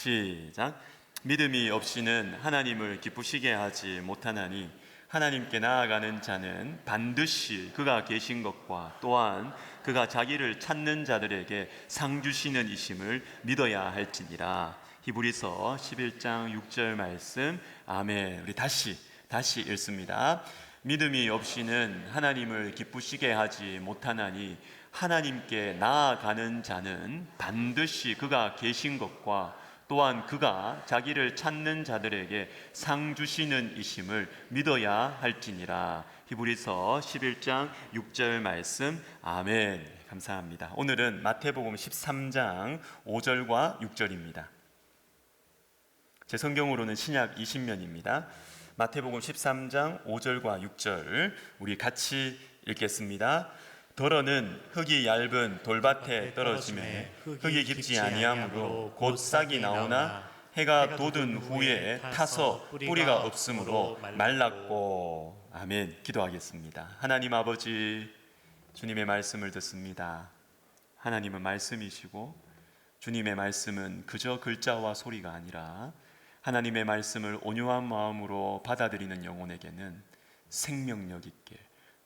시작. 믿음이 없이는 하나님을 기쁘시게 하지 못하나니 하나님께 나아가는 자는 반드시 그가 계신 것과 또한 그가 자기를 찾는 자들에게 상 주시는 이심을 믿어야 할지니라. 히브리서 11장 6절 말씀. 아멘. 우리 다시 읽습니다. 믿음이 없이는 하나님을 기쁘시게 하지 못하나니 하나님께 나아가는 자는 반드시 그가 계신 것과 또한 그가 자기를 찾는 자들에게 상 주시는 이심을 믿어야 할지니라. 히브리서 11장 6절 말씀. 아멘. 감사합니다. 오늘은 마태복음 13장 5절과 6절입니다. 제 성경으로는 신약 20면입니다. 마태복음 13장 5절과 6절 우리 같이 읽겠습니다. 더러는 흙이 얇은 돌밭에 떨어지매 흙이 깊지 아니하므로 곧 싹이 나오나 해가 돋은 후에 타서 뿌리가 없으므로 말랐고. 아멘. 기도하겠습니다. 하나님 아버지, 주님의 말씀을 듣습니다. 하나님은 말씀이시고 주님의 말씀은 그저 글자와 소리가 아니라 하나님의 말씀을 온유한 마음으로 받아들이는 영혼에게는 생명력 있게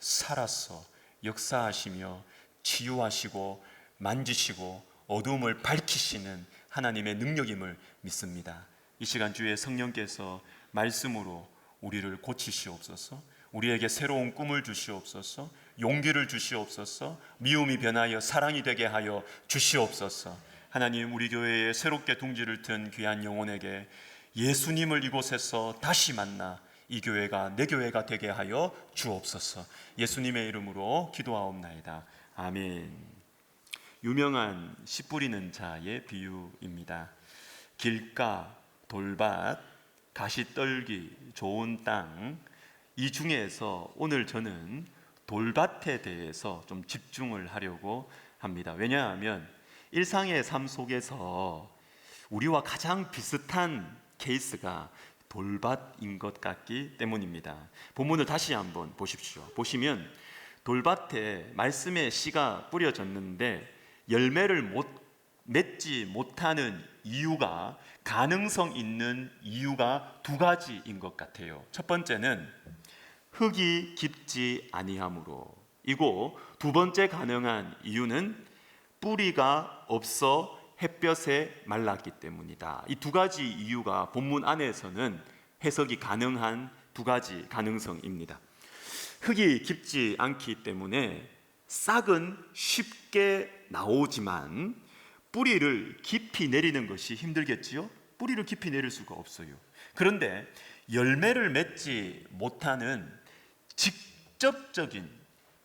살아서 역사하시며 치유하시고 만지시고 어두움을 밝히시는 하나님의 능력임을 믿습니다. 이 시간 주의 성령께서 말씀으로 우리를 고치시옵소서. 우리에게 새로운 꿈을 주시옵소서. 용기를 주시옵소서. 미움이 변하여 사랑이 되게 하여 주시옵소서. 하나님, 우리 교회에 새롭게 둥지를 튼 귀한 영혼에게 예수님을 이곳에서 다시 만나 이 교회가 내 교회가 되게 하여 주옵소서. 예수님의 이름으로 기도하옵나이다. 아멘. 유명한 씨 뿌리는 자의 비유입니다. 길가, 돌밭, 가시떨기, 좋은 땅, 이 중에서 오늘 저는 돌밭에 대해서 좀 집중을 하려고 합니다. 왜냐하면 일상의 삶 속에서 우리와 가장 비슷한 케이스가 돌밭인 것 같기 때문입니다. 본문을 다시 한번 보십시오. 보시면 돌밭에 말씀의 씨가 뿌려졌는데 열매를 맺지 못하는 이유가, 가능성 있는 이유가 두 가지인 것 같아요. 첫 번째는 흙이 깊지 아니하므로 이고, 두 번째 가능한 이유는 뿌리가 없어 햇볕에 말랐기 때문이다. 이 두 가지 이유가 본문 안에서는 해석이 가능한 두 가지 가능성입니다. 흙이 깊지 않기 때문에 싹은 쉽게 나오지만 뿌리를 깊이 내리는 것이 힘들겠지요? 뿌리를 깊이 내릴 수가 없어요. 그런데 열매를 맺지 못하는 직접적인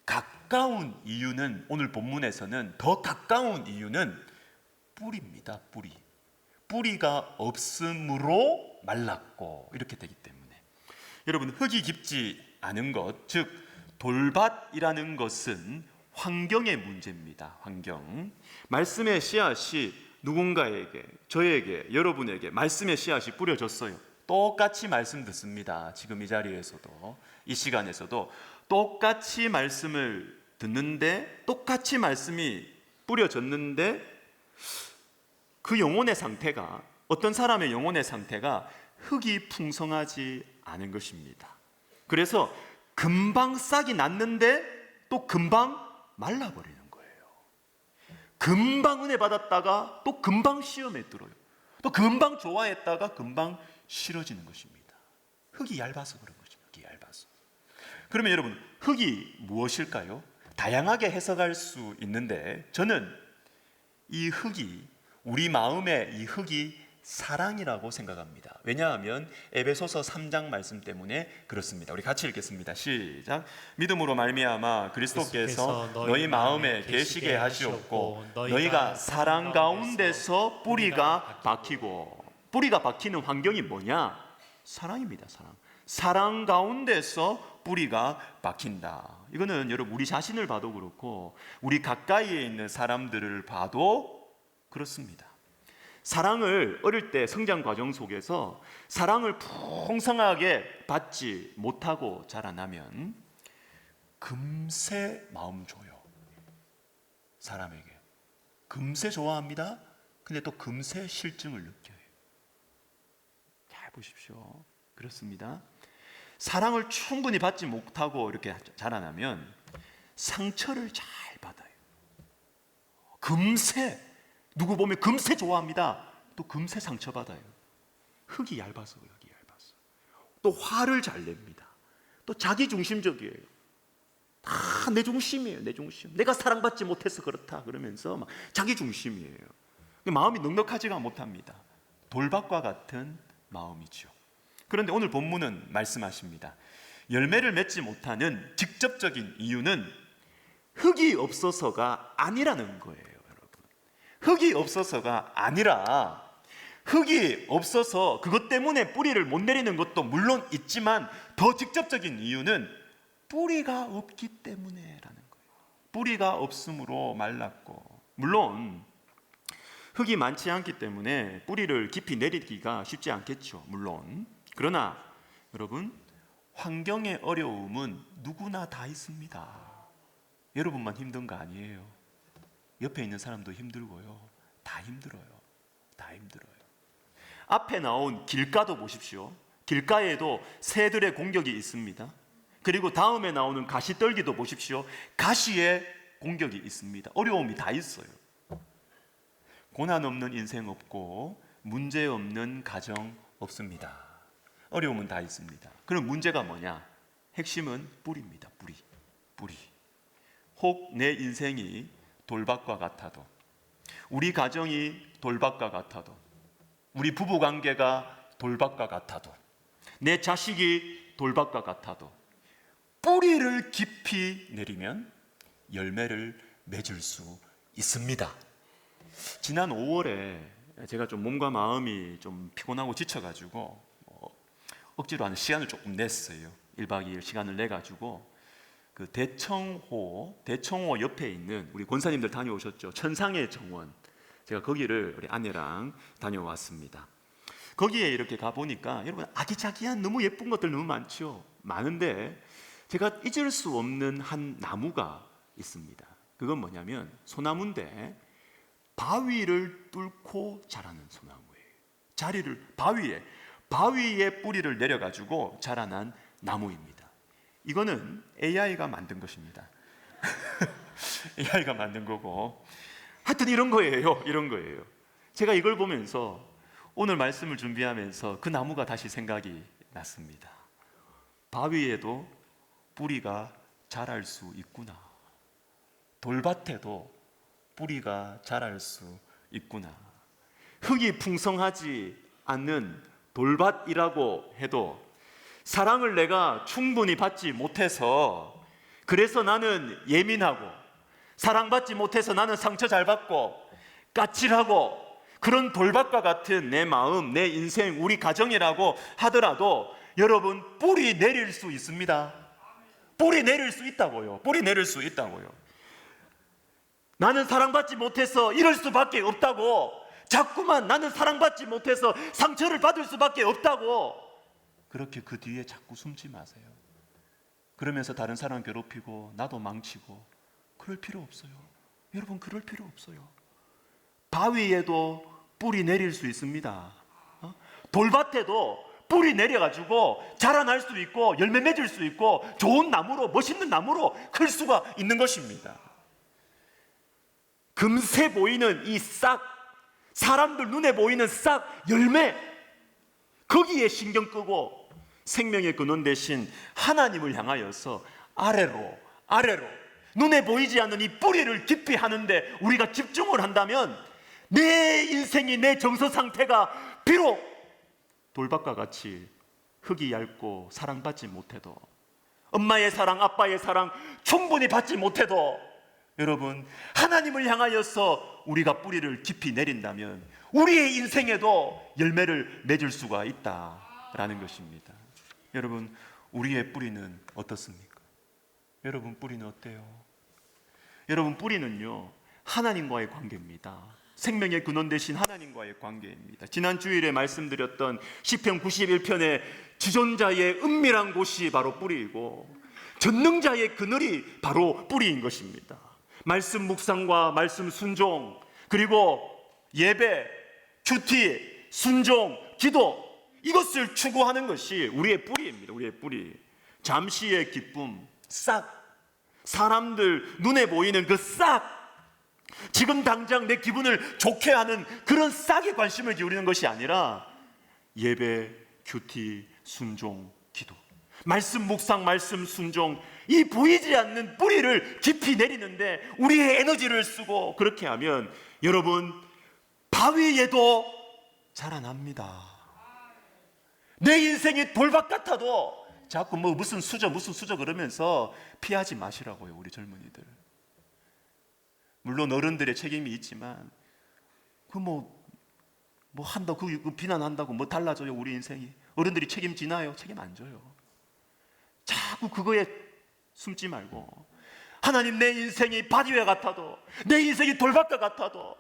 가까운 이유는, 오늘 본문에서는 더 가까운 이유는 뿌리입니다. 뿌리가 없으므로 말랐고, 이렇게 되기 때문에 여러분, 흙이 깊지 않은 것, 즉 돌밭이라는 것은 환경의 문제입니다. 환경. 말씀의 씨앗이 누군가에게, 저에게, 여러분에게 말씀의 씨앗이 뿌려졌어요. 똑같이 말씀 듣습니다. 지금 이 자리에서도, 이 시간에서도 똑같이 말씀을 듣는데, 똑같이 말씀이 뿌려졌는데 그 영혼의 상태가, 어떤 사람의 영혼의 상태가 흙이 풍성하지 않은 것입니다. 그래서 금방 싹이 났는데 또 금방 말라버리는 거예요. 금방 은혜 받았다가 또 금방 시험에 들어요. 또 금방 좋아했다가 금방 싫어지는 것입니다. 흙이 얇아서 그런 것입니다. 흙이 얇아서. 그러면 여러분, 흙이 무엇일까요? 다양하게 해석할 수 있는데 저는 이 흙이, 우리 마음의 이 흙이 사랑이라고 생각합니다. 왜냐하면 에베소서 3장 말씀 때문에 그렇습니다. 우리 같이 읽겠습니다. 시작. 믿음으로 말미암아 그리스도께서 너희 마음에 계시게 하시옵고 너희가 사랑 가운데서 뿌리가 박히고. 뿌리가 박히는 환경이 뭐냐? 사랑입니다. 사랑 가운데서 뿌리가 박힌다. 이거는 여러분, 우리 자신을 봐도 그렇고 우리 가까이에 있는 사람들을 봐도 그렇습니다. 사랑을 어릴 때 성장 과정 속에서 사랑을 풍성하게 받지 못하고 자라나면 금세 마음 줘요. 사람에게 금세 좋아합니다. 근데 또 금세 실증을 느껴요. 보십시오. 그렇습니다. 사랑을 충분히 받지 못하고 이렇게 자라나면 상처를 잘 받아요. 금세, 누구 보면 금세 좋아합니다. 또 금세 상처받아요. 흙이 얇아서. 또 화를 잘 냅니다. 또 자기중심적이에요. 다 내 중심이에요. 내 중심. 내가 사랑받지 못해서 그렇다 그러면서 막 자기중심이에요. 마음이 넉넉하지가 못합니다. 돌밭과 같은 마음이죠. 그런데 오늘 본문은 말씀하십니다. 열매를 맺지 못하는 직접적인 이유는 흙이 없어서가 아니라는 거예요, 여러분. 흙이 없어서가 아니라, 흙이 없어서 그것 때문에 뿌리를 못 내리는 것도 물론 있지만 더 직접적인 이유는 뿌리가 없기 때문에라는 거예요. 뿌리가 없으므로 말랐고, 물론 흙이 많지 않기 때문에 뿌리를 깊이 내리기가 쉽지 않겠죠, 물론. 그러나 여러분, 환경의 어려움은 누구나 다 있습니다. 여러분만 힘든 거 아니에요. 옆에 있는 사람도 힘들고요. 다 힘들어요. 앞에 나온 길가도 보십시오. 길가에도 새들의 공격이 있습니다. 그리고 다음에 나오는 가시떨기도 보십시오. 가시의 공격이 있습니다. 어려움이 다 있어요. 고난 없는 인생 없고 문제 없는 가정 없습니다. 어려움은 다 있습니다. 그럼 문제가 뭐냐? 핵심은 뿌리입니다. 뿌리. 혹 내 인생이 돌밭과 같아도, 우리 가정이 돌밭과 같아도, 우리 부부관계가 돌밭과 같아도, 내 자식이 돌밭과 같아도 뿌리를 깊이 내리면 열매를 맺을 수 있습니다. 지난 5월에 제가 좀 몸과 마음이 좀 피곤하고 지쳐가지고 억지로 하는 시간을 조금 냈어요. 1박 2일 시간을 내가지고 그 대청호 옆에 있는, 우리 권사님들 다녀오셨죠? 천상의 정원. 제가 거기를 우리 아내랑 다녀왔습니다. 거기에 이렇게 가보니까 여러분, 아기자기한 너무 예쁜 것들 너무 많죠? 많은데 제가 잊을 수 없는 한 나무가 있습니다. 그건 뭐냐면 소나무인데 바위를 뚫고 자라는 소나무예요. 바위에 뿌리를 내려가지고 자라난 나무입니다. 이거는 AI가 만든 것입니다. AI가 만든 거고, 하여튼 이런 거예요. 제가 이걸 보면서 오늘 말씀을 준비하면서 그 나무가 다시 생각이 났습니다. 바위에도 뿌리가 자랄 수 있구나. 돌밭에도 뿌리가 자랄 수 있구나. 흙이 풍성하지 않는 돌밭이라고 해도 사랑을 내가 충분히 받지 못해서, 그래서 나는 예민하고, 사랑받지 못해서 나는 상처 잘 받고 까칠하고, 그런 돌밭과 같은 내 마음, 내 인생, 우리 가정이라고 하더라도 여러분, 뿌리 내릴 수 있습니다. 뿌리 내릴 수 있다고요. 나는 사랑받지 못해서 이럴 수밖에 없다고, 자꾸만 나는 사랑받지 못해서 상처를 받을 수밖에 없다고, 그렇게 그 뒤에 자꾸 숨지 마세요. 그러면서 다른 사람 괴롭히고 나도 망치고 그럴 필요 없어요. 여러분, 그럴 필요 없어요. 바위에도 뿌리 내릴 수 있습니다. 돌밭에도 뿌리 내려가지고 자라날 수 있고 열매 맺을 수 있고 좋은 나무로, 멋있는 나무로 클 수가 있는 것입니다. 금세 보이는 이 싹, 사람들 눈에 보이는 싹, 열매, 거기에 신경 끄고 생명의 근원 대신 하나님을 향하여서 아래로 눈에 보이지 않는 이 뿌리를 깊이 하는데 우리가 집중을 한다면 내 인생이, 내 정서 상태가 비록 돌밭과 같이 흙이 얇고 사랑받지 못해도, 엄마의 사랑, 아빠의 사랑 충분히 받지 못해도, 여러분, 하나님을 향하여서 우리가 뿌리를 깊이 내린다면 우리의 인생에도 열매를 맺을 수가 있다라는 것입니다. 여러분, 우리의 뿌리는 어떻습니까? 여러분, 뿌리는 어때요? 여러분, 뿌리는요, 하나님과의 관계입니다. 생명의 근원 되신 하나님과의 관계입니다. 지난 주일에 말씀드렸던 시편 91편의 주존자의 은밀한 곳이 바로 뿌리이고 전능자의 그늘이 바로 뿌리인 것입니다. 말씀 묵상과 말씀 순종, 그리고 예배, 큐티, 순종, 기도, 이것을 추구하는 것이 우리의 뿌리입니다. 우리의 뿌리. 잠시의 기쁨, 싹. 사람들 눈에 보이는 그 싹. 지금 당장 내 기분을 좋게 하는 그런 싹에 관심을 기울이는 것이 아니라 예배, 큐티, 순종, 기도, 말씀 묵상, 말씀 순종, 이 보이지 않는 뿌리를 깊이 내리는데 우리의 에너지를 쓰고 그렇게 하면 여러분 바위에도 자라납니다. 내 인생이 돌밭 같아도 자꾸 무슨 수저 그러면서 피하지 마시라고요. 우리 젊은이들. 물론 어른들의 책임이 있지만 한다 그 비난한다고 뭐 달라져요? 우리 인생이. 어른들이 책임지나요? 책임 안 져요. 자꾸 그거에 숨지 말고 하나님, 내 인생이 바위와 같아도, 내 인생이 돌밭과 같아도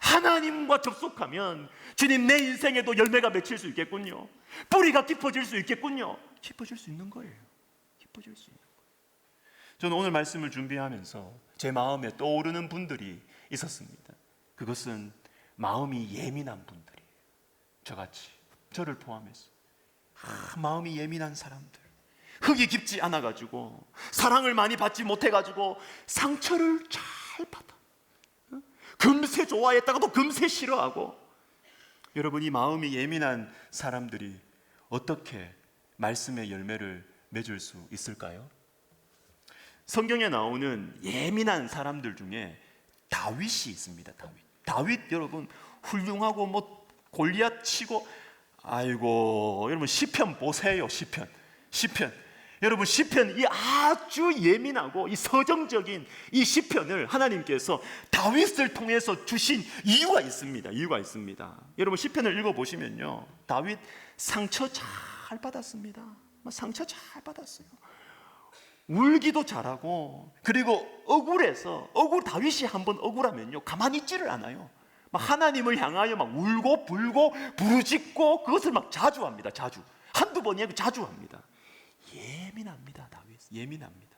하나님과 접속하면 주님, 내 인생에도 열매가 맺힐 수 있겠군요. 뿌리가 깊어질 수 있겠군요. 깊어질 수 있는 거예요. 깊어질 수 있는 거예요. 저는 오늘 말씀을 준비하면서 제 마음에 떠오르는 분들이 있었습니다. 그것은 마음이 예민한 분들이에요. 저같이, 저를 포함해서 마음이 예민한 사람들, 흙이 깊지 않아가지고 사랑을 많이 받지 못해가지고 상처를 잘 받아, 금세 좋아했다가도 금세 싫어하고. 여러분, 이 마음이 예민한 사람들이 어떻게 말씀의 열매를 맺을 수 있을까요? 성경에 나오는 예민한 사람들 중에 다윗이 있습니다. 다윗 여러분 훌륭하고 골리앗 치고, 아이고 여러분 시편 보세요. 시편 여러분, 시편, 이 아주 예민하고 이 서정적인 이 시편을 하나님께서 다윗을 통해서 주신 이유가 있습니다. 여러분, 시편을 읽어보시면요, 다윗 상처 잘 받았습니다. 상처 잘 받았어요. 울기도 잘하고, 그리고 다윗이 한번 억울하면요 가만히 있지를 않아요. 하나님을 향하여 울고 불고 부르짖고, 그것을 자주 합니다. 한두 번이 아니고 자주 합니다. 예민합니다. 다윗 예민합니다.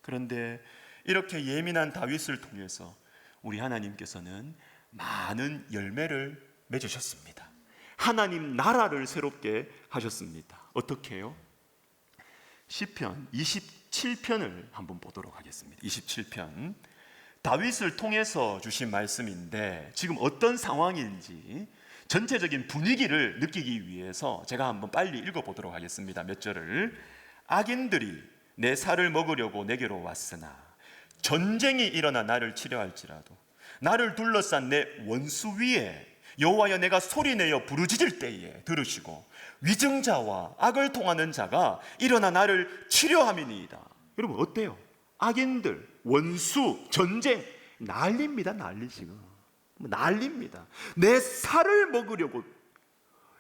그런데 이렇게 예민한 다윗을 통해서 우리 하나님께서는 많은 열매를 맺으셨습니다. 하나님 나라를 새롭게 하셨습니다. 어떻게 해요? 시편 27편을 한번 보도록 하겠습니다. 27편, 다윗을 통해서 주신 말씀인데 지금 어떤 상황인지 전체적인 분위기를 느끼기 위해서 제가 한번 빨리 읽어보도록 하겠습니다. 몇 절을. 악인들이 내 살을 먹으려고 내게로 왔으나 전쟁이 일어나 나를 치려할지라도 나를 둘러싼 내 원수 위에 여호와여 내가 소리내어 부르짖을 때에 들으시고 위증자와 악을 통하는 자가 일어나 나를 치려함이니이다. 여러분 어때요? 악인들, 원수, 전쟁, 난리입니다. 난리 지금. 난리입니다. 내 살을 먹으려고.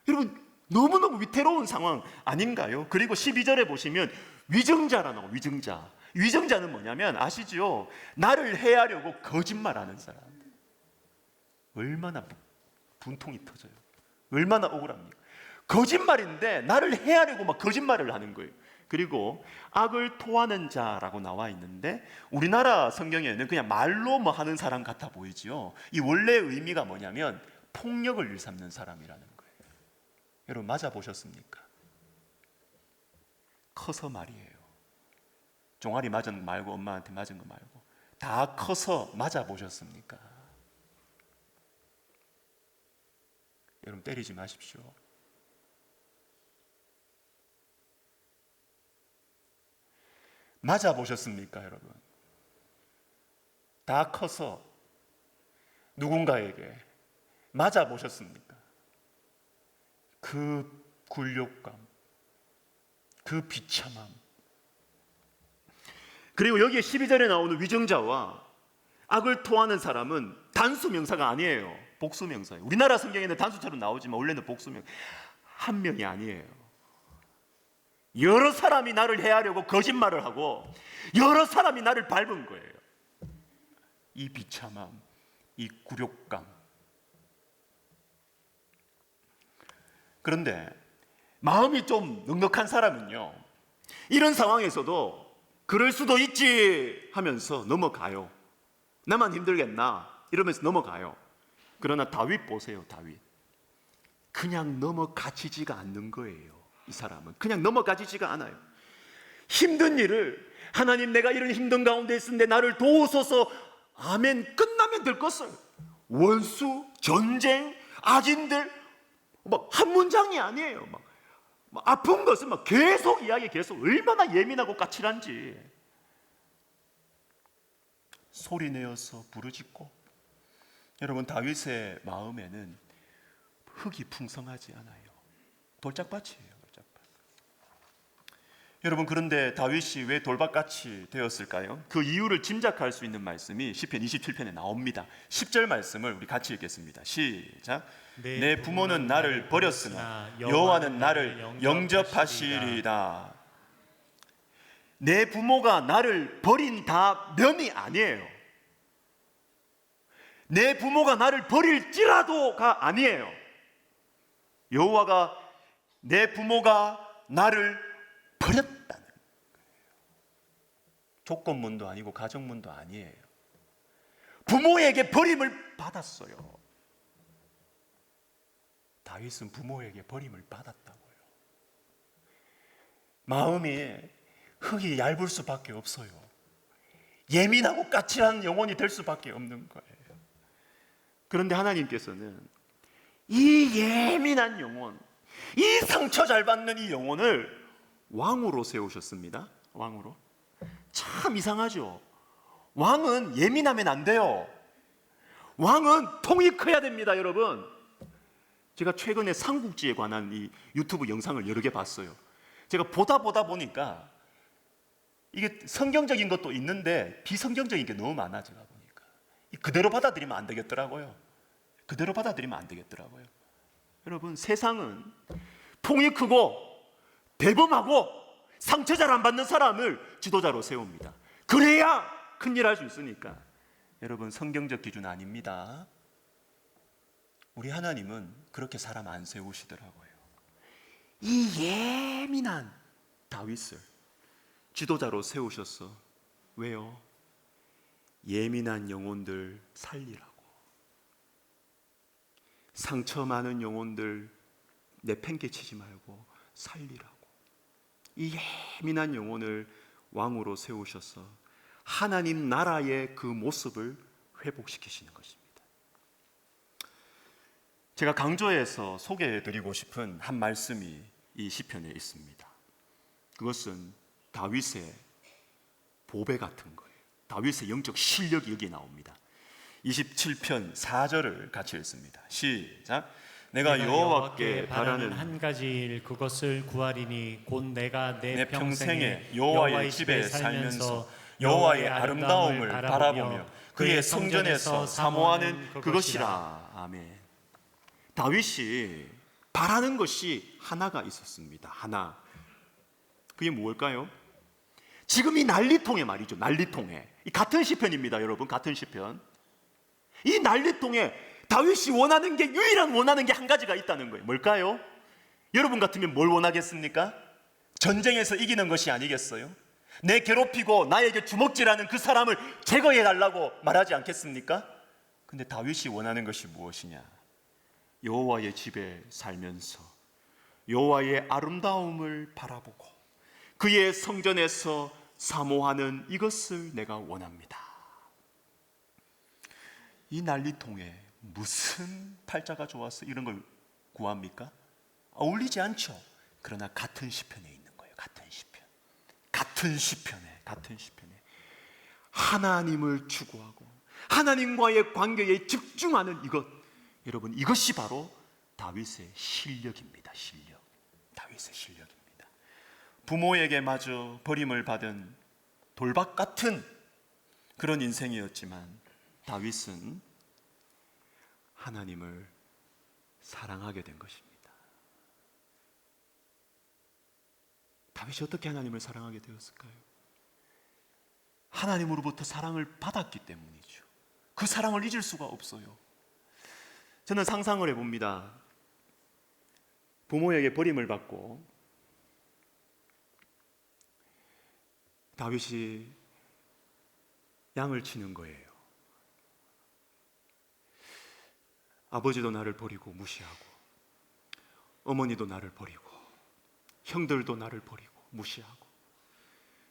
여러분 너무너무 위태로운 상황 아닌가요? 그리고 12절에 보시면 위증자라 나와. 위증자는 뭐냐면 아시죠? 나를 해하려고 거짓말하는 사람. 얼마나 분통이 터져요. 얼마나 억울합니까? 거짓말인데 나를 해하려고 거짓말을 하는 거예요. 그리고 악을 토하는 자라고 나와 있는데 우리나라 성경에는 그냥 말로 하는 사람 같아 보이지요. 이 원래 의미가 뭐냐면 폭력을 일삼는 사람이라는 거예요. 여러분 맞아보셨습니까? 커서 말이에요. 종아리 맞은 거 말고, 엄마한테 맞은 거 말고 다 커서 맞아보셨습니까? 여러분 때리지 마십시오. 맞아보셨습니까, 여러분? 다 커서 누군가에게 맞아보셨습니까? 그 굴욕감, 그 비참함. 그리고 여기에 12절에 나오는 위증자와 악을 토하는 사람은 단수 명사가 아니에요. 복수 명사예요. 우리나라 성경에는 단수처럼 나오지만 원래는 복수 명사. 한 명이 아니에요. 여러 사람이 나를 해하려고 거짓말을 하고 여러 사람이 나를 밟은 거예요. 이 비참함, 이 굴욕감. 그런데 마음이 좀 넉넉한 사람은요, 이런 상황에서도 그럴 수도 있지 하면서 넘어가요. 나만 힘들겠나 이러면서 넘어가요. 그러나 다윗 보세요. 그냥 넘어가지지가 않는 거예요. 이 사람은 그냥 넘어가지지가 않아요. 힘든 일을 하나님, 내가 이런 힘든 가운데 있는데 나를 도우소서, 아멘, 끝나면 될 것을 원수, 전쟁, 악인들 막 한 문장이 아니에요. 막 아픈 것은 막 계속 이야기, 계속 얼마나 예민하고 까칠한지 소리 내어서 부르짖고. 여러분, 다윗의 마음에는 흙이 풍성하지 않아요. 돌짝밭이에요. 돌짝밭. 여러분, 그런데 다윗이 왜 돌밭같이 되었을까요? 그 이유를 짐작할 수 있는 말씀이 시편 27편에 나옵니다. 10절 말씀을 우리 같이 읽겠습니다. 시작. 내 부모는 나를 버렸으나 여호와는 나를 영접하시리이다. 내 부모가 나를 버린다면이 아니에요. 내 부모가 나를 버릴지라도가 아니에요. 여호와가 내 부모가 나를 버렸다는 거예요. 조건문도 아니고 가정문도 아니에요. 부모에게 버림을 받았어요. 다윗은 부모에게 버림을 받았다고요. 마음이 흙이 얇을 수밖에 없어요. 예민하고 까칠한 영혼이 될 수밖에 없는 거예요. 그런데 하나님께서는 이 예민한 영혼, 이 상처 잘 받는 이 영혼을 왕으로 세우셨습니다. 왕으로. 참 이상하죠. 왕은 예민하면 안 돼요. 왕은 통이 커야 됩니다, 여러분. 제가 최근에 삼국지에 관한 이 유튜브 영상을 여러 개 봤어요. 제가 보다 보니까 이게 성경적인 것도 있는데 비성경적인 게 너무 많아. 제가 보니까 그대로 받아들이면 안 되겠더라고요. 그대로 받아들이면 안 되겠더라고요. 여러분, 세상은 통이 크고 대범하고 상처 잘 안 받는 사람을 지도자로 세웁니다. 그래야 큰일 할 수 있으니까. 여러분, 성경적 기준 아닙니다. 우리 하나님은 그렇게 사람 안 세우시더라고요. 이 예민한 다윗을 지도자로 세우셨어. 왜요? 예민한 영혼들 살리라고. 상처 많은 영혼들 내팽개치지 말고 살리라고. 이 예민한 영혼을 왕으로 세우셔서 하나님 나라의 그 모습을 회복시키시는 것입니다. 제가 강조해서 소개해드리고 싶은 한 말씀이 이 시편에 있습니다. 그것은 다윗의 보배 같은 거예요. 다윗의 영적 실력이 여기 나옵니다. 27편 4절을 같이 읽습니다. 시작. 내가 여호와께 바라는 한 가지 일, 그것을 구하리니 곧 내가 내 평생에 여호와의 집에 살면서 여호와의 아름다움을 바라보며 그의 성전에서 사모하는 그것이라. 아멘. 다윗이 바라는 것이 하나가 있었습니다. 하나. 그게 뭘까요? 지금 이 난리통에 말이죠. 난리통에. 이 같은 시편입니다, 여러분. 같은 시편. 이 난리통에 다윗이 원하는 게, 유일한 원하는 게 한 가지가 있다는 거예요. 뭘까요? 여러분 같으면 뭘 원하겠습니까? 전쟁에서 이기는 것이 아니겠어요? 내 괴롭히고 나에게 주먹질하는 그 사람을 제거해달라고 말하지 않겠습니까? 근데 다윗이 원하는 것이 무엇이냐? 여호와의 집에 살면서 여호와의 아름다움을 바라보고 그의 성전에서 사모하는 이것을 내가 원합니다. 이 난리통에 무슨 팔자가 좋아서 이런 걸 구합니까? 어울리지 않죠. 그러나 같은 시편에 있는 거예요. 같은 시편에 하나님을 추구하고 하나님과의 관계에 집중하는 이것, 여러분, 이것이 바로 다윗의 실력입니다. 다윗의 실력입니다. 부모에게 마저 버림을 받은 돌박 같은 그런 인생이었지만 다윗은 하나님을 사랑하게 된 것입니다. 다윗이 어떻게 하나님을 사랑하게 되었을까요? 하나님으로부터 사랑을 받았기 때문이죠. 그 사랑을 잊을 수가 없어요. 저는 상상을 해봅니다. 부모에게 버림을 받고 다윗이 양을 치는 거예요. 아버지도 나를 버리고 무시하고 어머니도 나를 버리고 형들도 나를 버리고 무시하고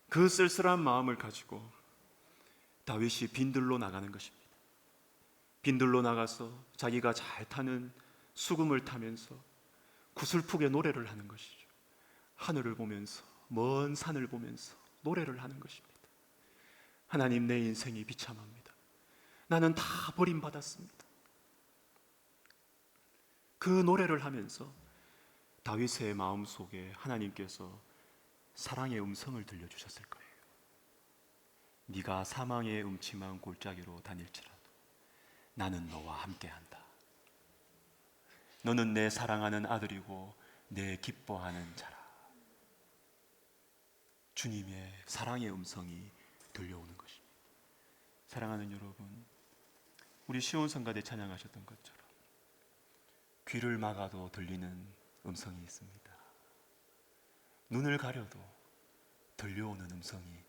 그 쓸쓸한 마음을 가지고 다윗이 빈들로 나가는 것입니다. 빈들로 나가서 자기가 잘 타는 수금을 타면서 구슬프게 노래를 하는 것이죠. 하늘을 보면서, 먼 산을 보면서 노래를 하는 것입니다. 하나님, 내 인생이 비참합니다. 나는 다 버림받았습니다. 그 노래를 하면서 다윗의 마음속에 하나님께서 사랑의 음성을 들려주셨을 거예요. 네가 사망의 음침한 골짜기로 다닐지라도 나는 너와 함께한다. 너는 내 사랑하는 아들이고 내 기뻐하는 자라. 주님의 사랑의 음성이 들려오는 것입니다. 사랑하는 여러분, 우리 시온성가대 찬양하셨던 것처럼 귀를 막아도 들리는 음성이 있습니다. 눈을 가려도 들려오는 음성이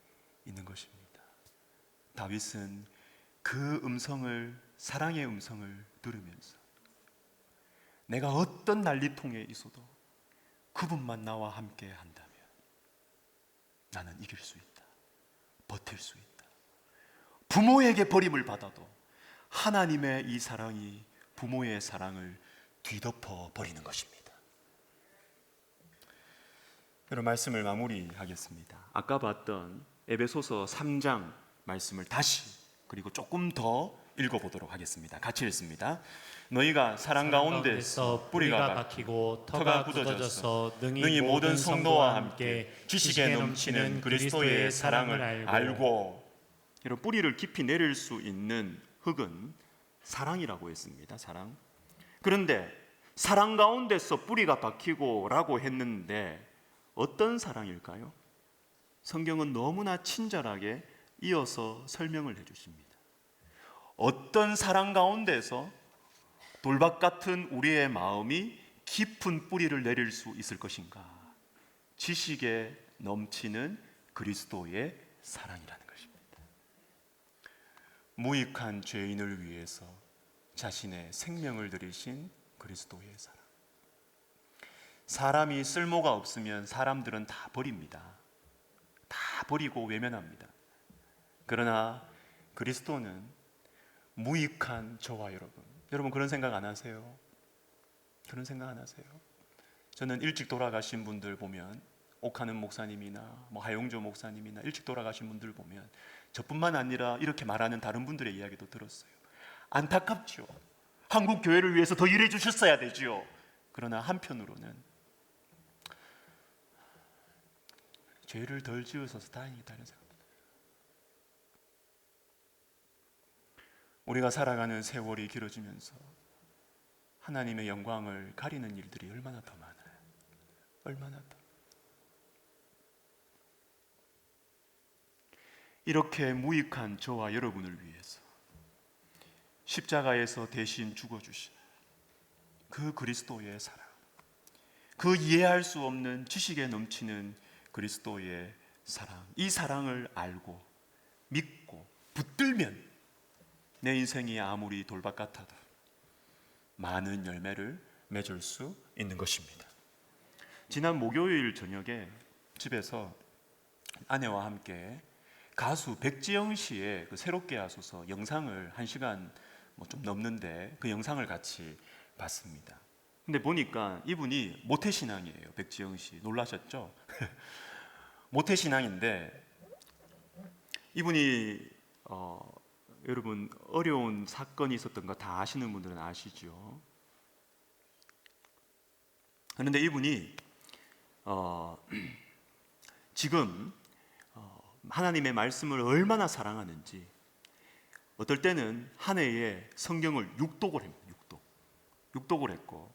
있는 것입니다. 다윗은 그 음성을, 사랑의 음성을 들으면서 내가 어떤 난리통에 있어도 그분만 나와 함께 한다면 나는 이길 수 있다. 버틸 수 있다. 부모에게 버림을 받아도 하나님의 이 사랑이 부모의 사랑을 뒤덮어 버리는 것입니다. 그런 말씀을 마무리하겠습니다. 아까 봤던 에베소서 3장 말씀을 다시 그리고 조금 더 읽어보도록 하겠습니다. 같이 읽습니다. 너희가 사랑 가운데서 뿌리가 박히고 터가 굳어져서 능히 모든 성도와 함께 지식에 넘치는 그리스도의 사랑을 알고. 이런 뿌리를 깊이 내릴 수 있는 흙은 사랑이라고 했습니다. 사랑. 그런데 사랑 가운데서 뿌리가 박히고 라고 했는데 어떤 사랑일까요? 성경은 너무나 친절하게 이어서 설명을 해주십니다. 어떤 사랑 가운데서 돌박 같은 우리의 마음이 깊은 뿌리를 내릴 수 있을 것인가? 지식에 넘치는 그리스도의 사랑이라는 것입니다. 무익한 죄인을 위해서 자신의 생명을 들이신 그리스도의 사랑. 사람이 쓸모가 없으면 사람들은 다 버립니다. 다 버리고 외면합니다. 그러나 그리스도는 무익한 저와 여러분 그런 생각 안 하세요? 그런 생각 안 하세요? 저는 일찍 돌아가신 분들 보면 옥하는 목사님이나 하용조 목사님이나 일찍 돌아가신 분들 보면 저뿐만 아니라 이렇게 말하는 다른 분들의 이야기도 들었어요. 안타깝죠. 한국 교회를 위해서 더 일해 주셨어야 되지요. 그러나 한편으로는 죄를 덜 지으셔서 다행이다는 생각. 우리가 살아가는 세월이 길어지면서 하나님의 영광을 가리는 일들이 얼마나 더 많아요. 얼마나 더. 이렇게 무익한 저와 여러분을 위해서 십자가에서 대신 죽어주신 그 그리스도의 사랑, 그 이해할 수 없는 지식에 넘치는 그리스도의 사랑, 이 사랑을 알고 믿고 붙들면 내 인생이 아무리 돌박 같아도 많은 열매를 맺을 수 있는 것입니다. 지난 목요일 저녁에 집에서 아내와 함께 가수 백지영 씨의 그 새롭게 하소서 영상을 1시간 좀 넘는데 그 영상을 같이 봤습니다. 근데 보니까 이분이 모태신앙이에요. 백지영 씨 놀라셨죠? 모태신앙인데 이분이 여러분 어려운 사건이 있었던 거 다 아시는 분들은 아시죠? 그런데 이분이 지금 하나님의 말씀을 얼마나 사랑하는지 어떨 때는 한 해에 성경을 6독을 합니다. 6독을 했고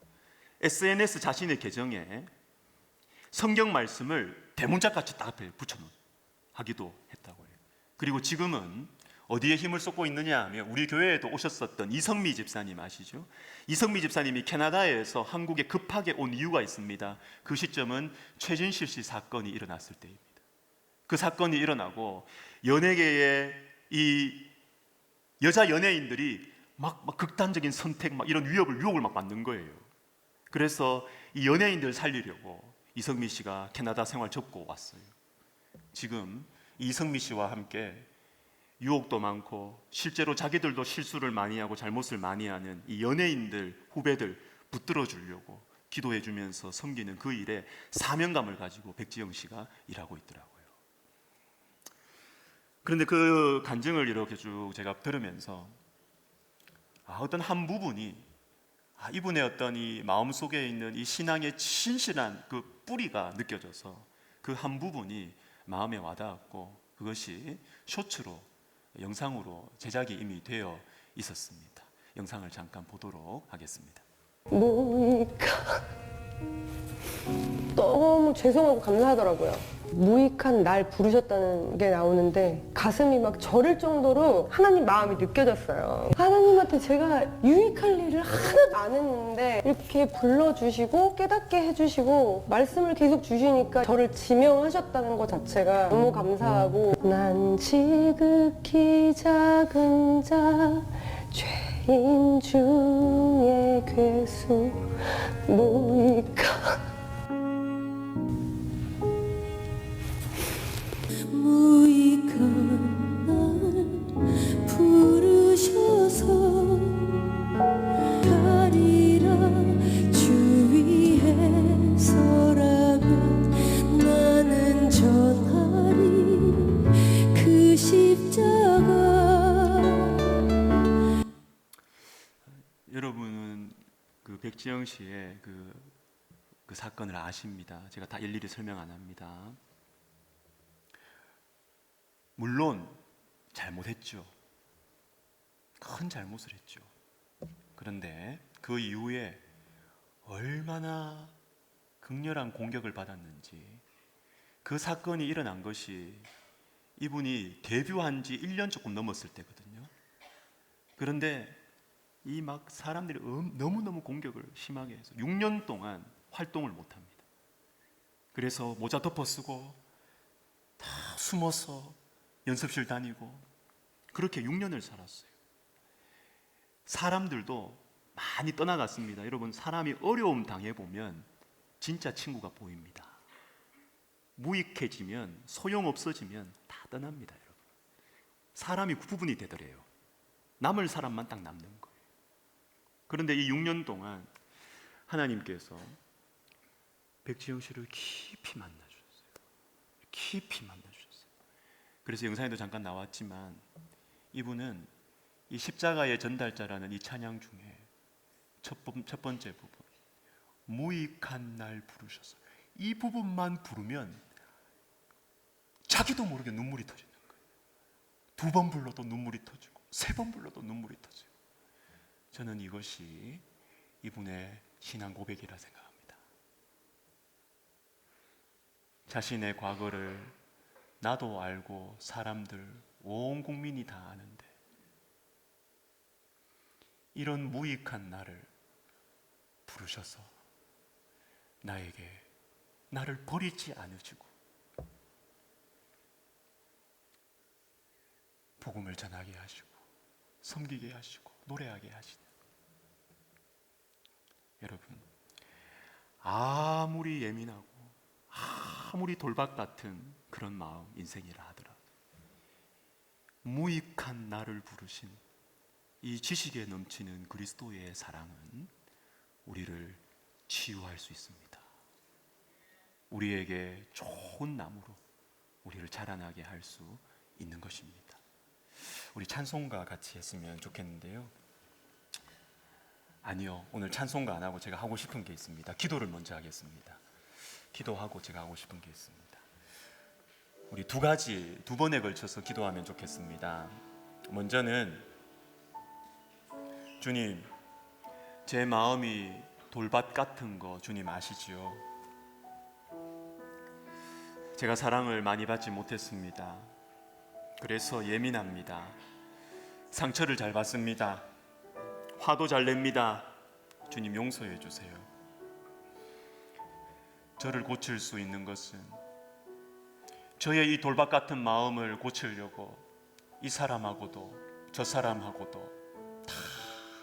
SNS 자신의 계정에 성경 말씀을 대문짝같이 딱 앞에 붙여놓기도 했다고 해요. 그리고 지금은 어디에 힘을 쏟고 있느냐 하면 우리 교회에도 오셨었던 이성미 집사님 아시죠? 이성미 집사님이 캐나다에서 한국에 급하게 온 이유가 있습니다. 그 시점은 최진실 씨 사건이 일어났을 때입니다. 그 사건이 일어나고 연예계의 이 여자 연예인들이 막 극단적인 선택, 막 이런 유혹을 막 받는 거예요. 그래서 이 연예인들 살리려고 이성미 씨가 캐나다 생활 접고 왔어요. 지금 이성미 씨와 함께 유혹도 많고 실제로 자기들도 실수를 많이 하고 잘못을 많이 하는 이 연예인들 후배들 붙들어 주려고 기도해 주면서 섬기는 그 일에 사명감을 가지고 백지영 씨가 일하고 있더라고요. 그런데 그 간증을 이렇게 쭉 제가 들으면서 어떤 한 부분이 이분의 어떤 이 마음속에 있는 이 신앙의 신실한 그 뿌리가 느껴져서 그 한 부분이 마음에 와닿았고 그것이 쇼츠로 영상으로 제작이 이미 되어 있었습니다. 영상을 잠깐 보도록 하겠습니다. 무익한 너무 죄송하고 감사하더라고요. 무익한 날 부르셨다는 게 나오는데 가슴이 막 저릴 정도로 하나님 마음이 느껴졌어요. 하나님한테 제가 유익할 일을 하나도 안 했는데 이렇게 불러주시고 깨닫게 해주시고 말씀을 계속 주시니까 저를 지명하셨다는 것 자체가 너무 감사하고 난 지극히 작은 자 죄인 중에 괴수 무익한 무익한 날 부르셔서 가리라 주 위에 서라면 나는 전하리 그 십자가. 여러분은 그 백지영 씨의 그 사건을 아십니다. 제가 다 일일이 설명 안 합니다. 물론 잘못했죠. 큰 잘못을 했죠. 그런데 그 이후에 얼마나 극렬한 공격을 받았는지, 그 사건이 일어난 것이 이분이 데뷔한 지 1년 조금 넘었을 때거든요. 그런데 이 막 사람들이 너무너무 공격을 심하게 해서 6년 동안 활동을 못합니다. 그래서 모자 덮어 쓰고 다 숨어서 연습실 다니고 그렇게 6년을 살았어요. 사람들도 많이 떠나갔습니다. 여러분, 사람이 어려움 당해보면 진짜 친구가 보입니다. 무익해지면, 소용없어지면 다 떠납니다. 여러분, 사람이 구분이 되더래요. 남을 사람만 딱 남는 거예요. 그런데 이 6년 동안 하나님께서 백지영 씨를 깊이 만나주셨어요. 깊이 만나주셨어요. 그래서 영상에도 잠깐 나왔지만 이분은 이 십자가의 전달자라는 이 찬양 중에 첫 번째 부분, 무익한 날 부르셔서, 이 부분만 부르면 자기도 모르게 눈물이 터지는 거예요. 2번 불러도 눈물이 터지고 3번 불러도 눈물이 터지고. 저는 이것이 이분의 신앙 고백이라 생각합니다. 자신의 과거를 나도 알고 사람들, 온 국민이 다 아는데 이런 무익한 나를 부르셔서 나를 버리지 않으시고 복음을 전하게 하시고 섬기게 하시고 노래하게 하시는, 여러분, 아무리 예민하고 아무리 돌박 같은 그런 마음 인생이라 하더라도 무익한 나를 부르신 이 지식에 넘치는 그리스도의 사랑은 우리를 치유할 수 있습니다. 우리에게 좋은 나무로 우리를 자라나게 할 수 있는 것입니다. 우리 찬송가 같이 했으면 좋겠는데요. 아니요, 오늘 찬송가 안 하고 제가 하고 싶은 게 있습니다. 기도를 먼저 하겠습니다. 기도하고 제가 하고 싶은 게 있습니다. 우리 두 번에 걸쳐서 기도하면 좋겠습니다. 먼저는, 주님, 제 마음이 돌밭 같은 거 주님 아시지요? 제가 사랑을 많이 받지 못했습니다. 그래서 예민합니다. 상처를 잘 받습니다. 화도 잘 냅니다. 주님, 용서해 주세요. 저를 고칠 수 있는 것은 저의 이 돌박 같은 마음을 고치려고 이 사람하고도 저 사람하고도 다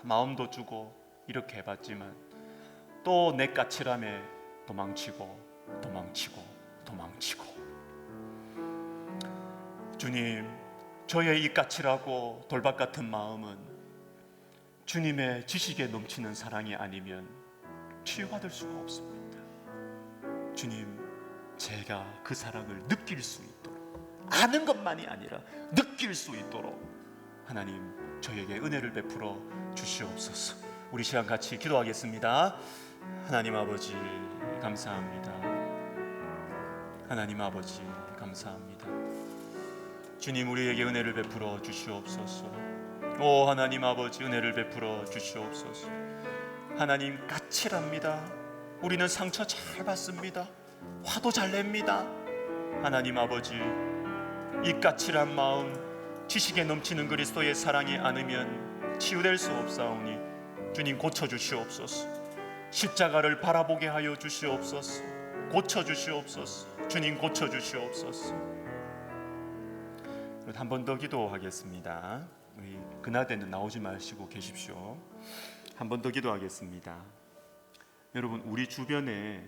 마음도 주고 이렇게 해봤지만 또 내 까칠함에 도망치고 도망치고 도망치고. 주님, 저의 이 까칠하고 돌박 같은 마음은 주님의 지식에 넘치는 사랑이 아니면 치유받을 수가 없습니다. 주님, 제가 그 사랑을 느낄 수 있도록, 아는 것만이 아니라 느낄 수 있도록 하나님 저에게 은혜를 베풀어 주시옵소서. 우리 시간 같이 기도하겠습니다. 하나님 아버지 감사합니다. 하나님 아버지 감사합니다. 주님, 우리에게 은혜를 베풀어 주시옵소서. 오 하나님 아버지, 은혜를 베풀어 주시옵소서. 하나님, 까칠합니다. 우리는 상처 잘 받습니다. 화도 잘 냅니다. 하나님 아버지, 이 까칠한 마음, 지식에 넘치는 그리스도의 사랑이 않으면 치유될 수 없사오니 주님 고쳐주시옵소서. 십자가를 바라보게 하여 주시옵소서. 고쳐주시옵소서. 주님 고쳐주시옵소서. 한 번 더 기도하겠습니다. 우리 그나대는 나오지 마시고 계십시오. 한 번 더 기도하겠습니다. 여러분, 우리 주변에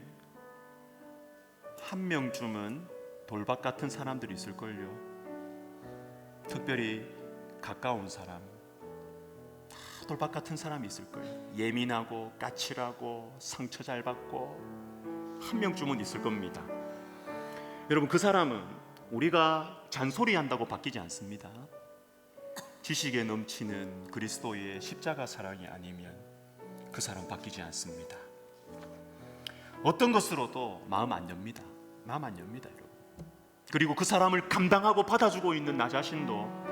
한 명쯤은 돌박 같은 사람들이 있을걸요. 특별히 가까운 사람, 다 돌박 같은 사람이 있을걸요. 예민하고 까칠하고 상처 잘 받고 한 명쯤은 있을 겁니다. 여러분, 그 사람은 우리가 잔소리한다고 바뀌지 않습니다. 지식에 넘치는 그리스도의 십자가 사랑이 아니면 그 사람 바뀌지 않습니다. 어떤 것으로도 마음 안 엽니다. 마음 안 엽니다, 여러분. 그리고 그 사람을 감당하고 받아주고 있는 나 자신도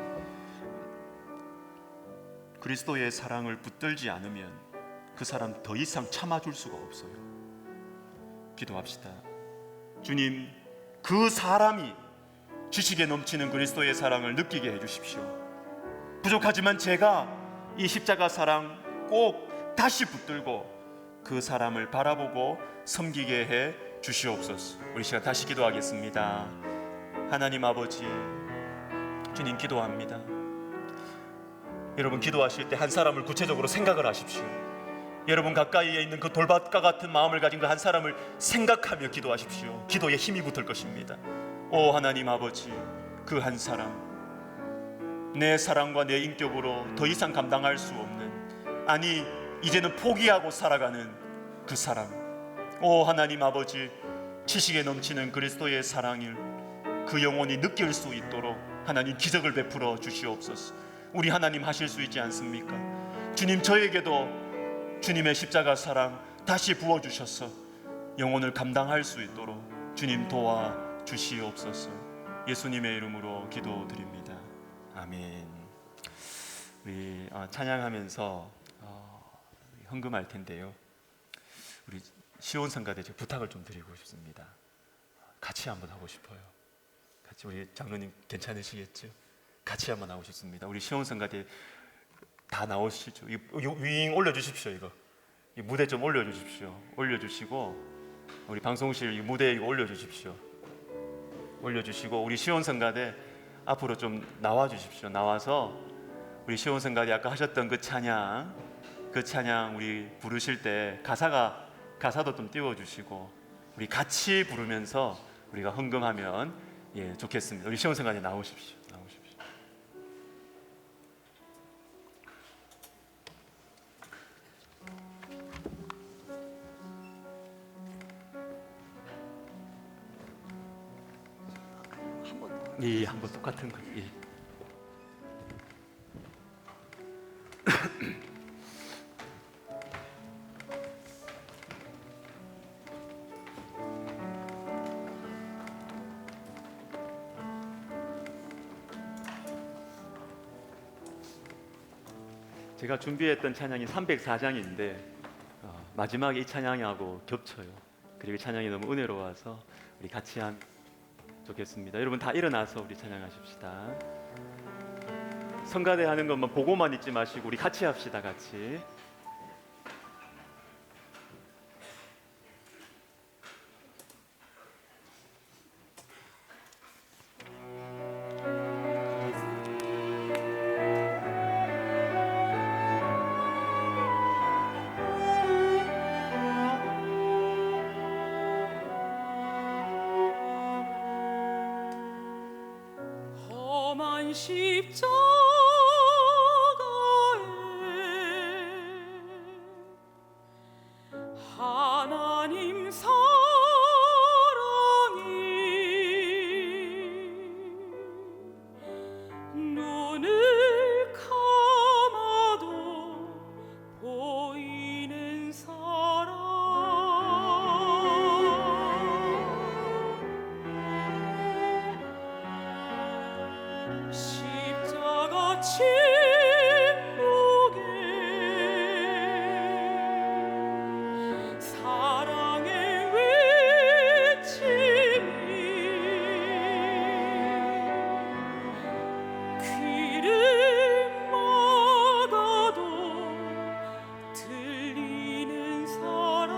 그리스도의 사랑을 붙들지 않으면 그 사람 더 이상 참아줄 수가 없어요. 기도합시다. 주님, 그 사람이 지식에 넘치는 그리스도의 사랑을 느끼게 해주십시오. 부족하지만 제가 이 십자가 사랑 꼭 다시 붙들고 그 사람을 바라보고 섬기게 해 주시옵소서. 우리 시간 다시 기도하겠습니다. 하나님 아버지, 주님 기도합니다. 여러분, 기도하실 때 한 사람을 구체적으로 생각을 하십시오. 여러분 가까이에 있는 그 돌밭과 같은 마음을 가진 그 한 사람을 생각하며 기도하십시오. 기도에 힘이 붙을 것입니다. 오 하나님 아버지, 그 한 사람, 내 사랑과 내 인격으로 더 이상 감당할 수 없는, 아니 이제는 포기하고 살아가는 그 사람, 오 하나님 아버지, 지식에 넘치는 그리스도의 사랑을 그 영혼이 느낄 수 있도록 하나님 기적을 베풀어 주시옵소서. 우리 하나님 하실 수 있지 않습니까? 주님, 저에게도 주님의 십자가 사랑 다시 부어주셔서 영혼을 감당할 수 있도록 주님 도와주시옵소서. 예수님의 이름으로 기도드립니다. 아멘. 우리 찬양하면서 헌금할 텐데요, 우리 시온성가대 부탁을 좀 드리고 싶습니다. 같이 한번 하고 싶어요. 같이. 우리 장로님 괜찮으시겠죠? 같이 한번 하고 싶습니다. 우리 시온성가대 다 나오시죠? 윙 올려주십시오. 이 무대 좀 올려주십시오. 올려주시고 우리 방송실 이 무대에 이거 올려주십시오. 올려주시고 우리 시온성가대 앞으로 좀 나와주십시오. 나와서 우리 시온성가대 아까 하셨던 그 찬양 우리 부르실 때 가사도 좀 띄워주시고 우리 같이 부르면서 우리가 헌금하면 좋겠습니다. 우리 시온성가대 나오십시오. 한번 똑같은 거. 제가 준비했던 찬양이 304장인데 마지막에 이 찬양하고 겹쳐요. 그리고 이 찬양이 너무 은혜로워서 우리 같이 하면 좋겠습니다. 여러분 다 일어나서 우리 찬양하십시다. 성가대 하는 것만 보고만 있지 마시고 우리 같이 합시다. 같이. 십자가에 하나님 사랑이 눈을 감아도 보이는 사랑 십자가 침묵에 사랑의 외침이 귀를 막아도 들리는 사랑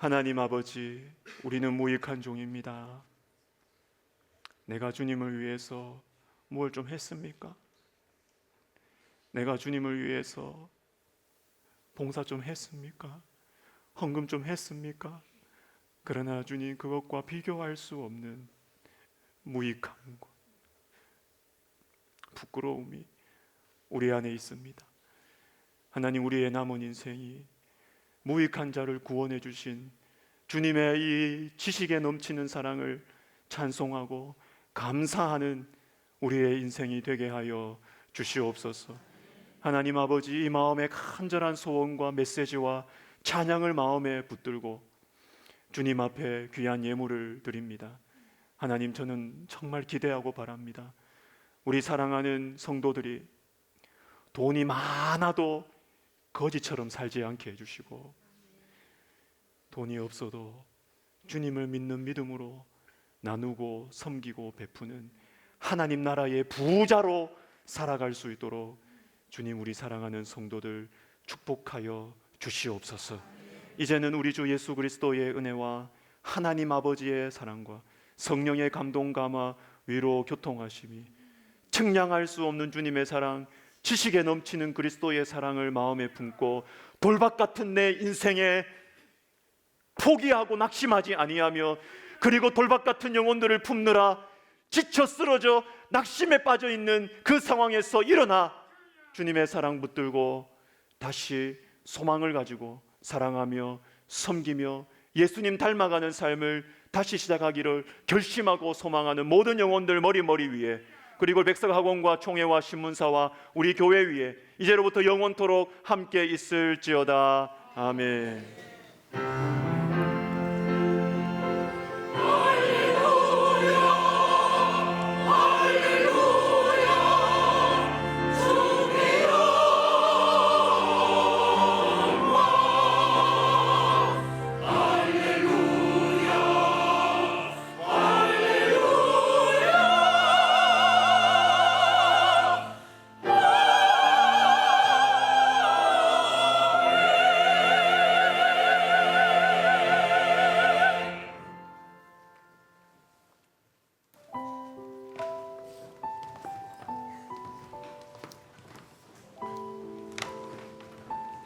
하나님 아버지, 우리는 무익한 종입니다. 내가 주님을 위해서 뭘 좀 했습니까? 내가 주님을 위해서 봉사 좀 했습니까? 헌금 좀 했습니까? 그러나 주님, 그것과 비교할 수 없는 무익함과 부끄러움이 우리 안에 있습니다. 하나님, 우리의 남은 인생이 무익한 자를 구원해 주신 주님의 이 지식에 넘치는 사랑을 찬송하고 감사하는 우리의 인생이 되게 하여 주시옵소서. 하나님 아버지, 이 마음의 간절한 소원과 메시지와 찬양을 마음에 붙들고 주님 앞에 귀한 예물을 드립니다. 하나님, 저는 정말 기대하고 바랍니다. 우리 사랑하는 성도들이 돈이 많아도 거지처럼 살지 않게 해주시고, 돈이 없어도 주님을 믿는 믿음으로 나누고 섬기고 베푸는 하나님 나라의 부자로 살아갈 수 있도록 주님, 우리 사랑하는 성도들 축복하여 주시옵소서. 이제는 우리 주 예수 그리스도의 은혜와 하나님 아버지의 사랑과 성령의 감동 감화 위로 교통하심이, 측량할 수 없는 주님의 사랑, 지식에 넘치는 그리스도의 사랑을 마음에 품고 돌박 같은 내 인생에 포기하고 낙심하지 아니하며, 그리고 돌박 같은 영혼들을 품느라 지쳐 쓰러져 낙심에 빠져 있는 그 상황에서 일어나 주님의 사랑 붙들고 다시 소망을 가지고 사랑하며 섬기며 예수님 닮아가는 삶을 다시 시작하기를 결심하고 소망하는 모든 영혼들 머리 위에, 그리고 백석학원과 총회와 신문사와 우리 교회 위에 이제로부터 영원토록 함께 있을지어다. 아멘.